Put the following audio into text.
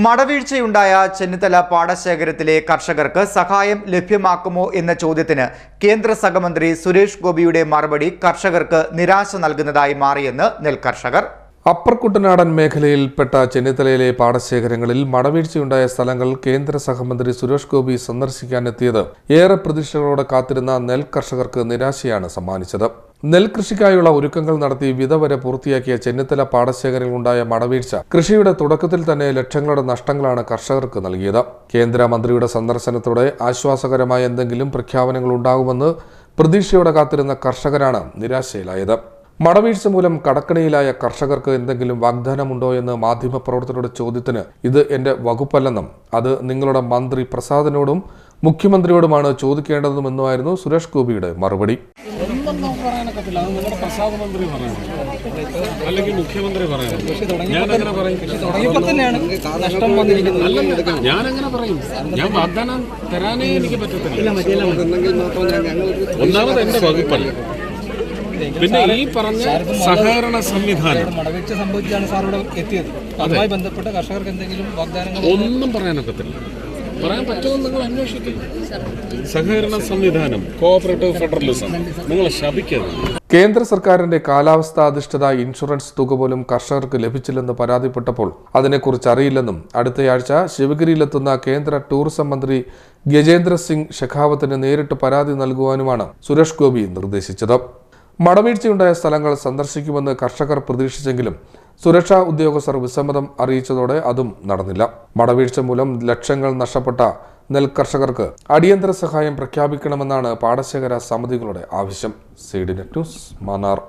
മടവീഴ്ചയുണ്ടായ ചെന്നിത്തല പാടശേഖരത്തിലെ കർഷകർക്ക് സഹായം ലഭ്യമാക്കുമോ എന്ന ചോദ്യത്തിന് കേന്ദ്ര സഹമന്ത്രി സുരേഷ് ഗോപിയുടെ മറുപടി കർഷകർക്ക് നിരാശ നൽകുന്നതായി മാറിയെന്ന് നെൽകർഷകർ. അപ്പർ കുട്ടനാടൻ മേഖലയിൽപ്പെട്ട ചെന്നിത്തലയിലെ പാടശേഖരങ്ങളിൽ മടവീഴ്ചയുണ്ടായ സ്ഥലങ്ങൾ കേന്ദ്ര സഹമന്ത്രി സുരേഷ് ഗോപി സന്ദർശിക്കാനെത്തിയത് ഏറെ പ്രതീക്ഷകളോടെ കാത്തിരുന്ന നെൽകർഷകർക്ക് നിരാശയാണ് സമ്മാനിച്ചത്. നെൽകൃഷിക്കായുള്ള ഒരുക്കങ്ങൾ നടത്തി വിത വരെ പൂർത്തിയാക്കിയ ചെന്നിത്തല പാടശേഖരങ്ങളിലുണ്ടായ മടവീഴ്ച കൃഷിയുടെ തുടക്കത്തിൽ തന്നെ ലക്ഷങ്ങളുടെ നഷ്ടങ്ങളാണ് കർഷകർക്ക് നൽകിയത്. കേന്ദ്രമന്ത്രിയുടെ സന്ദർശനത്തോടെ ആശ്വാസകരമായ എന്തെങ്കിലും പ്രഖ്യാപനങ്ങൾ ഉണ്ടാകുമെന്ന് പ്രതീക്ഷയോടെ കാത്തിരുന്ന കർഷകരാണ് നിരാശയിലായത്. മടവീഴ്ച മൂലം കടക്കണിയിലായ കർഷകർക്ക് എന്തെങ്കിലും വാഗ്ദാനമുണ്ടോ എന്ന് മാധ്യമപ്രവർത്തകരുടെ ചോദ്യത്തിന് ഇത് എന്റെ വകുപ്പല്ലെന്നും അത് നിങ്ങളുടെ മന്ത്രി പ്രസാദിനോടും മുഖ്യമന്ത്രിയോടുമാണ് ചോദിക്കേണ്ടതെന്നുമായിരുന്നു സുരേഷ് ഗോപിയുടെ മറുപടി. ഞാനങ്ങനെ പറയും. ഞാൻ വാഗ്ദാനം തരാനേ എനിക്ക് പറ്റത്തില്ല. ഒന്നാമത് എന്റെ വകുപ്പല്ല. പിന്നെ ഈ പറഞ്ഞ സഹകരണ സംവിധാനം മടവീഴ്ച സംഭവിച്ചാണ് സാർ ഇവിടെ എത്തിയത്. അതുമായി ബന്ധപ്പെട്ട കർഷകർക്ക് എന്തെങ്കിലും വാഗ്ദാനങ്ങൾ ഒന്നും പറയാനൊക്കത്തില്ല. പറയാൻ പറ്റുമെന്ന് നിങ്ങൾ അന്വേഷിക്കും. സഹകരണ സംവിധാനം, കോഓപ്പറേറ്റീവ് ഫെഡറലിസം നിങ്ങളെ ശപിക്കരുത്. കേന്ദ്ര സർക്കാരിന്റെ കാലാവസ്ഥാ അധിഷ്ഠിത ഇൻഷുറൻസ് തുക പോലും കർഷകർക്ക് ലഭിച്ചില്ലെന്ന് പരാതിപ്പെട്ടപ്പോൾ അതിനെക്കുറിച്ച് അറിയില്ലെന്നും അടുത്തയാഴ്ച ശിവഗിരിയിലെത്തുന്ന കേന്ദ്ര ടൂറിസം മന്ത്രി ഗജേന്ദ്ര സിംഗ് ഷെഖാവത്തിന് നേരിട്ട് പരാതി നൽകുവാനുമാണ് സുരേഷ് ഗോപി നിർദ്ദേശിച്ചത്. മടവീഴ്ചയുണ്ടായ സ്ഥലങ്ങൾ സന്ദർശിക്കുമെന്ന് കർഷകർ പ്രതീക്ഷിച്ചെങ്കിലും സുരക്ഷാ ഉദ്യോഗസ്ഥർ വിസമ്മതം അറിയിച്ചതോടെ അതും നടന്നില്ല. മടവീഴ്ച മൂലം ലക്ഷങ്ങൾ നഷ്ടപ്പെട്ട നെൽകർഷകർക്ക് അടിയന്തര സഹായം പ്രഖ്യാപിക്കണമെന്നാണ് പാടശേഖര സമിതികളുടെ ആവശ്യം. C D net news, Mannar.